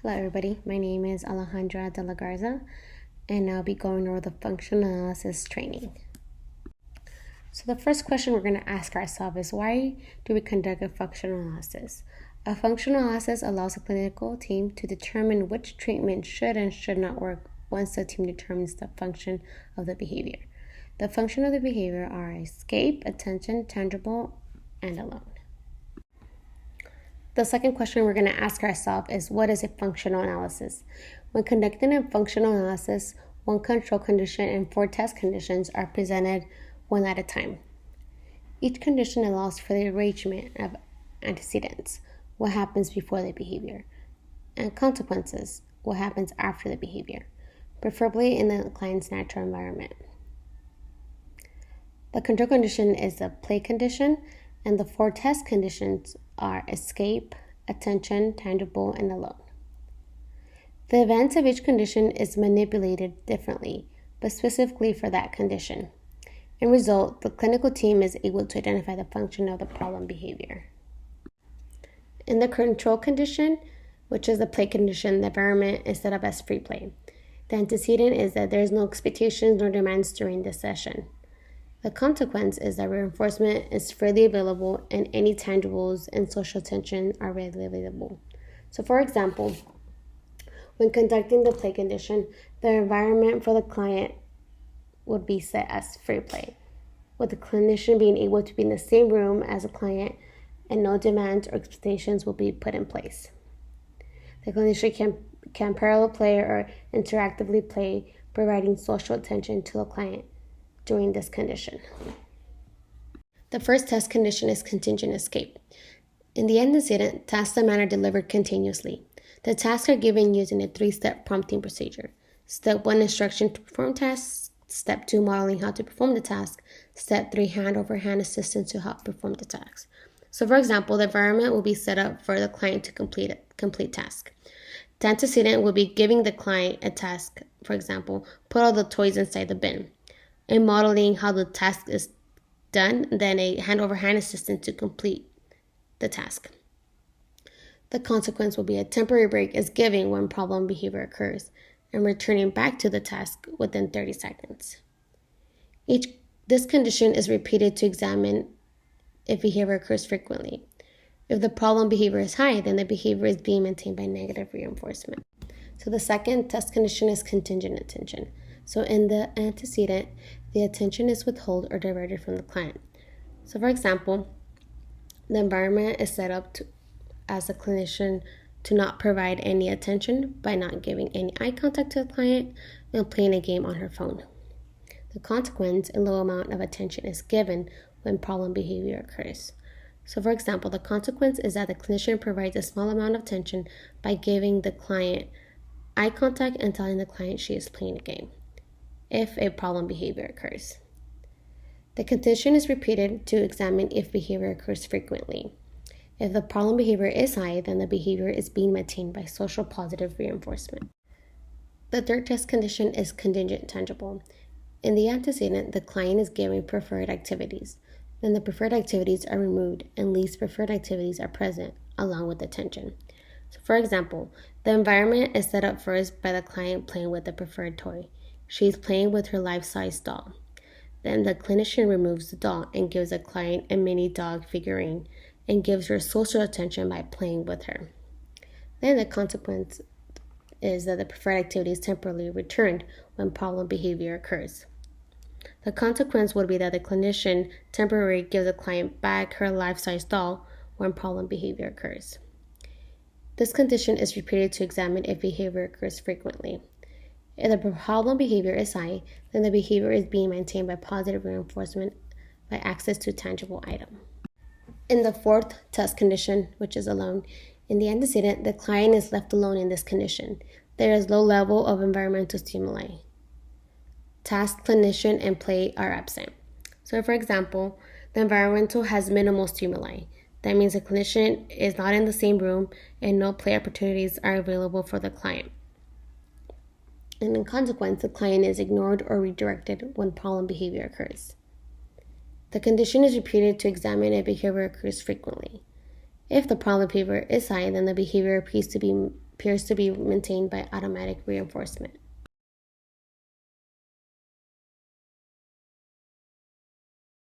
Hello everybody, my name is Alejandra de la Garza and I'll be going over the functional analysis training. So the first question we're going to ask ourselves is, why do we conduct a functional analysis? A functional analysis allows a clinical team to determine which treatment should and should not work once the team determines the function of the behavior. The function of the behavior are escape, attention, tangible, and alone. The second question we're going to ask ourselves is, what is a functional analysis? When conducting a functional analysis, one control condition and 4 test conditions are presented one at a time. Each condition allows for the arrangement of antecedents, what happens before the behavior, and consequences, what happens after the behavior, preferably in the client's natural environment. The control condition is the play condition, and the 4 test conditions are escape, attention, tangible, and alone. The events of each condition is manipulated differently, but specifically for that condition. In result, the clinical team is able to identify the function of the problem behavior. In the control condition, which is the play condition, the environment is set up as free play. The antecedent is that there is no expectations nor demands during the session. The consequence is that reinforcement is freely available and any tangibles and social attention are readily available. So for example, when conducting the play condition, the environment for the client would be set as free play, with the clinician being able to be in the same room as the client and no demands or expectations will be put in place. The clinician can parallel play or interactively play, providing social attention to the client during this condition. The first test condition is contingent escape. In the antecedent, tasks and are delivered continuously. The tasks are given using a 3-step prompting procedure. Step 1, instruction to perform tasks. Step 2, modeling how to perform the task. Step 3, hand-over-hand assistance to help perform the task. So for example, the environment will be set up for the client to complete task. The antecedent will be giving the client a task, for example, put all the toys inside the bin. In modeling how the task is done, then a hand-over-hand assistant to complete the task. The consequence will be a temporary break is given when problem behavior occurs and returning back to the task within 30 seconds. This condition is repeated to examine if behavior occurs frequently. If the problem behavior is high, then the behavior is being maintained by negative reinforcement. So the second test condition is contingent attention. So in the antecedent, the attention is withheld or diverted from the client. So for example, the environment is set up as a clinician to not provide any attention by not giving any eye contact to the client and playing a game on her phone. The consequence, a low amount of attention is given when problem behavior occurs. So for example, the consequence is that the clinician provides a small amount of attention by giving the client eye contact and telling the client she is playing a game, if a problem behavior occurs. The condition is repeated to examine if behavior occurs frequently. If the problem behavior is high, then the behavior is being maintained by social positive reinforcement. The third test condition is contingent tangible. In the antecedent, the client is given preferred activities. Then the preferred activities are removed and least preferred activities are present along with attention. So for example, the environment is set up first by the client playing with the preferred toy. She is playing with her life-size doll. Then the clinician removes the doll and gives the client a mini dog figurine and gives her social attention by playing with her. Then the consequence is that the preferred activity is temporarily returned when problem behavior occurs. The consequence would be that the clinician temporarily gives the client back her life-size doll when problem behavior occurs. This condition is repeated to examine if behavior occurs frequently. If the problem behavior is high, then the behavior is being maintained by positive reinforcement by access to a tangible item. In the fourth test condition, which is alone, in the antecedent, the client is left alone in this condition. There is low level of environmental stimuli. Task, clinician, and play are absent. So for example, the environmental has minimal stimuli. That means the clinician is not in the same room and no play opportunities are available for the client. And in consequence, the client is ignored or redirected when problem behavior occurs. The condition is repeated to examine if behavior occurs frequently. If the problem behavior is high, then the behavior appears appears to be maintained by automatic reinforcement.